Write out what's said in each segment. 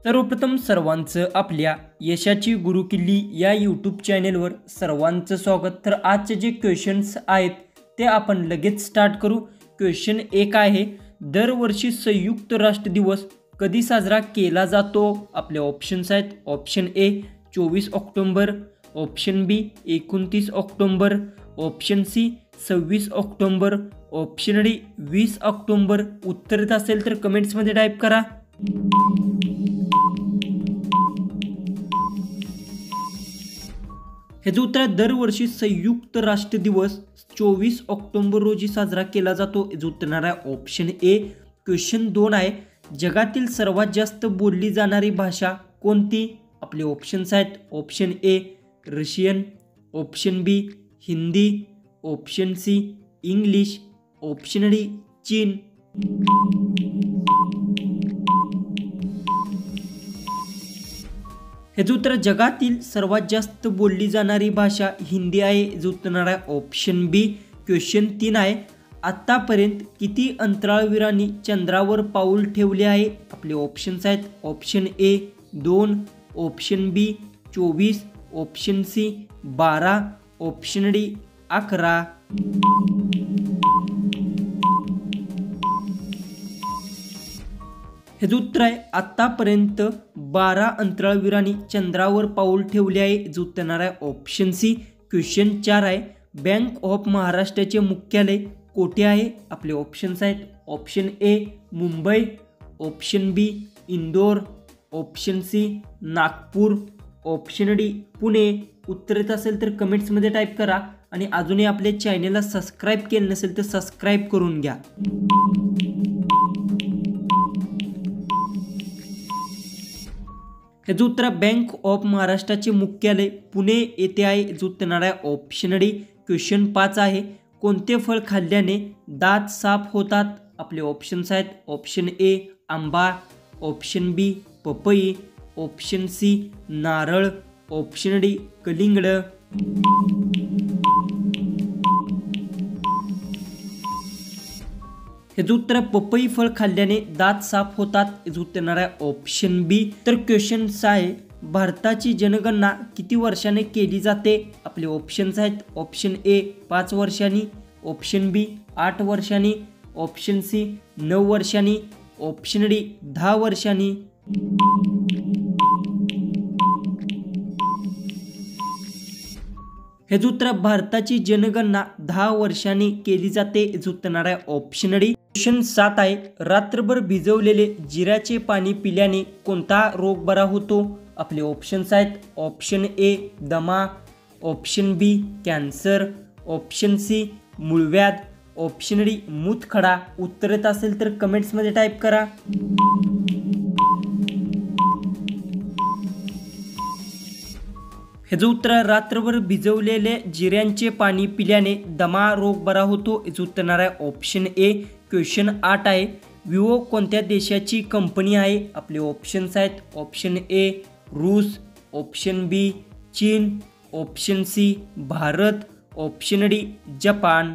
सर्वप्रथम सर्वांचं आपल्या यशाची गुरुकिल्ली या यूट्यूब चॅनेलवर सर्वांचं स्वागत। तर आजचे जे क्वेश्चन्स आहेत ते आपण लगेच स्टार्ट करू। क्वेश्चन 1 आहे, दरवर्षी संयुक्त राष्ट्र दिवस कधी साजरा केला जातो? आपले ऑप्शन्स आहेत, option A 24 October, option B 29 October, option C 26 October, option D 20 October. उत्तर येत असेल तर कमेंट्समध्ये टाईप करा। हे जो उत्तर दरवर्षी संयुक्त राष्ट्र दिवस 24 ऑक्टोबर रोजी साजरा केला जातो। जो उत्तर आहे ऑप्शन ए। क्वेश्चन 2 आहे, जगातील सर्वात जास्त बोलली जाणारी भाषा कोणती? आपले ऑप्शन्स आहेत, option A Russian, option B Hindi, option C English, option D चीन। हे जो उत्तर जगातील सर्वात जास्त बोलली जाणारी भाषा हिंदी आहे। जो उत्तर आहे ऑप्शन बी। क्वेश्चन 3 आहे, आतापर्यंत किती अंतराळवीरांनी चंद्रावर पाऊल ठेवले आहे? आपले ऑप्शन्स आहेत, option A 2, option B 24, option C 12, option D 11। हे जो उत्तर आहे आतापर्यंत 12 अंतराळवीरांनी चंद्रावर पाऊल ठेवले आहे। जो उत्तर आहे ऑप्शन सी। क्वेश्चन 4 आहे, बँक ऑफ महाराष्ट्राचे मुख्यालय कोठे आहे? आपले ऑप्शन्स आहेत, option A Mumbai, option B Indore, option C Nagpur, option D Pune. उत्तर येत असेल तर कमेंट्समध्ये टाईप करा आणि अजूनही आपल्या चॅनलला सबस्क्राईब केलं नसेल तर सबस्क्राईब करून घ्या। हे जो उत्तर बँक ऑफ महाराष्ट्राचे मुख्यालय पुणे येथे आहे। जो उत्तर आहे ऑप्शन डी। क्वेश्चन 5 आहे, कोणते फळ खाल्ल्याने दात साफ होतात? आपले ऑप्शन्स आहेत, ऑप्शन ए आंबा, ऑप्शन बी पपई, ऑप्शन सी नारळ, ऑप्शन डी कलिंगड। हे जो उत्तर पपई फळ खाल्ल्याने दात साफ होतात। हे उत्तर आहे ऑप्शन बी। तर क्वेश्चन 6 आहे, भारताची जनगणना किती वर्षाने केली जाते? आपले ऑप्शन्स आहेत, ऑप्शन ए 5 वर्षांनी, ऑप्शन बी 8 वर्षांनी, ऑप्शन सी 9 वर्षांनी, ऑप्शन डी 10 वर्षांनी। हे जो उत्तर भारताची जनगणना 10 वर्षांनी केली जाते। हे उत्तर आहे ऑप्शन डी। क्वेश्चन 7 आहे, रात्रभर भिजवलेले जिऱ्याचे पाणी पिल्याने कोणता रोग बरा होतो? आपले ऑप्शन्स आहेत, ऑप्शन ए दमा, option B cancer, option C मूळव्याध, ऑप्शन डी मूतखडा। उत्तर येत असेल तर कमेंट्समध्ये टाईप करा। हे जो उत्तर रात्रभर भिजवलेले जिऱ्यांचे पाणी पिल्याने दमा रोग बरा होतो। हे उत्तर आहे ऑप्शन ए। क्वेश्चन 8 आहे, विवो कोणत्या देशाची कंपनी आहे? आपले ऑप्शन्स आहेत, ऑप्शन ए रूस, ऑप्शन बी चीन, option C Bharat, option D जपान।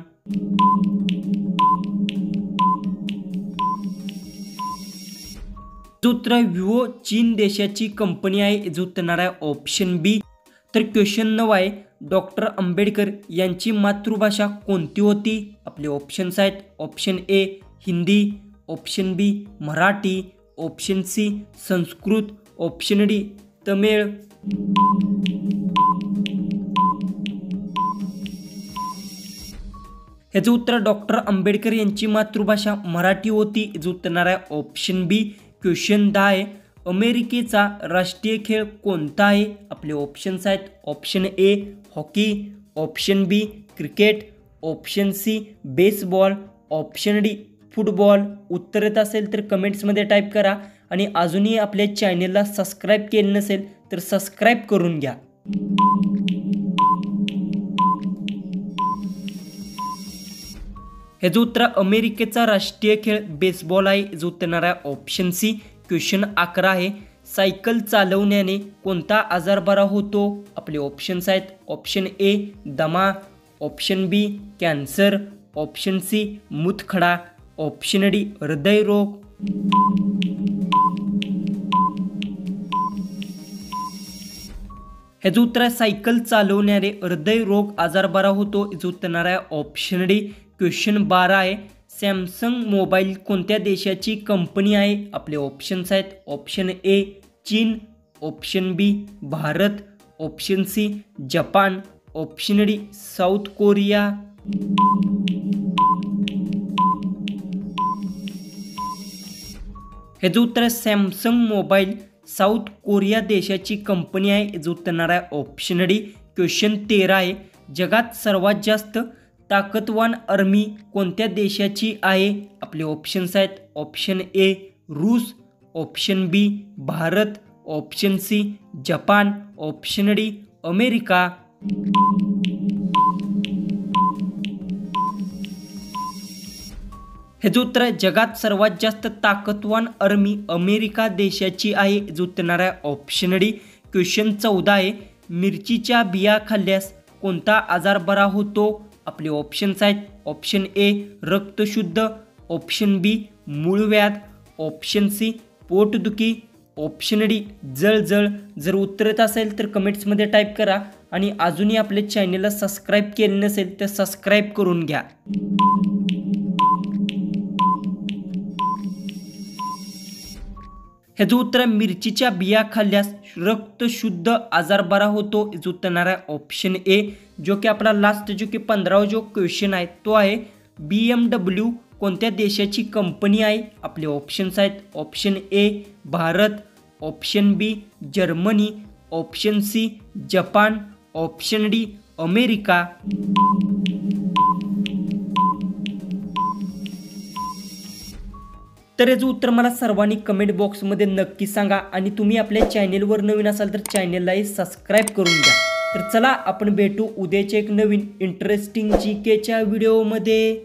जो उत्तर विवो चीन देशाची कंपनी आहे। जो उत्तर आहे ऑप्शन बी। तर क्वेश्चन 9 आहे, डॉक्टर आंबेडकर यांची मातृभाषा कोणती होती? आपले ऑप्शन्स आहेत, option A Hindi, option B Marathi, option C Sanskrit, option D Tamil. ह्याचं उत्तर डॉक्टर आंबेडकर यांची मातृभाषा मराठी होती। जो उत्तर आहे ऑप्शन बी। क्वेश्चन 10 आहे, अमेरिकेचा राष्ट्रीय खेळ कोणता आहे? आपले ऑप्शन्स आहेत, option A hockey, option B cricket, option C baseball, option D football. उत्तर येत असेल तर कमेंट्समध्ये टाईप करा आणि अजूनही आपल्या चॅनलला सबस्क्राईब केलं नसेल तर सबस्क्राईब करून घ्या। हे जो उत्तर अमेरिकेचा राष्ट्रीय खेळ बेसबॉल आहे। जो उत्तर आहे ऑप्शन सी। क्वेश्चन 11 आहे, सायकल चालवण्याने कोणता आजार बरा होतो? आपले ऑप्शन्स आहेत, ऑप्शन ए दमा, option B cancer, option C मूतखडा, ऑप्शन डी हृदयरोग। ह्याचं उत्तर आहे सायकल चालवणारे हृदयरोग आजार बरा होतो. ह्याचं उत्तर आहे ऑप्शन डी. क्वेश्चन 12 आहे. सॅमसंग मोबाईल कोणत्या देशाची कंपनी आहे? आपले ऑप्शन्स आहेत. ऑप्शन ए चीन, option B Bharat, option C Japan, option D South Korea. ह्याचं उत्तर आहे सॅमसंग मोबाईल साऊथ कोरिया देशाची कंपनी आहे. ह्याचं उत्तर आहे ऑप्शन डी. क्वेश्चन 13 आहे. जगात सर्वात जास्त ताकदवान आर्मी कोणत्या देशाची आहे? आपले ऑप्शन्स आहेत. ऑप्शन ए रूस, option B Bharat, option C Japan, option D America. ह्याचं उत्तर आहे जगात सर्वात जास्त ताकदवान आर्मी अमेरिका देशाची आहे. ह्याचं उत्तर आहे ऑप्शन डी. क्वेश्चन 14 आहे. मिरचीच्या बिया खाल्ल्यास कोणता आजार बरा होतो? आपले ऑप्शन्स आहेत. ऑप्शन ए रक्तशुद्ध, ऑप्शन बी मूळव्याध, ऑप्शन सी पोटदुखी, ऑप्शन डी जळजळ. जर उत्तर येत असेल तर कमेंट्समध्ये टाईप करा आणि अजूनही आपल्या चॅनलला सबस्क्राईब केले नसेल तर सबस्क्राईब करून घ्या. ह्याचं उत्तर आहे मिरचीच्या बिया खाल्ल्यास रक्तशुद्ध आजार बरा होतो. ह्याचं उत्तर आहे ऑप्शन ए. जो की आपला लास्ट जो की 15वा जो क्वेश्चन आहे तो आहे BMW कोणत्या देशाची कंपनी आहे? आपले ऑप्शन्स आहेत. Option A Bharat, option B Germany, option C Japan, option D America. तर याचं उत्तर मला सर्वांनी कमेंट बॉक्समध्ये नक्की सांगा आणि तुम्ही आपल्या चॅनेलवर नवीन असाल तर चॅनेललाही सबस्क्राईब करून घ्या. तर चला आपण भेटू उद्याच्या एक नवीन इंटरेस्टिंग जीकेच्या व्हिडिओमध्ये.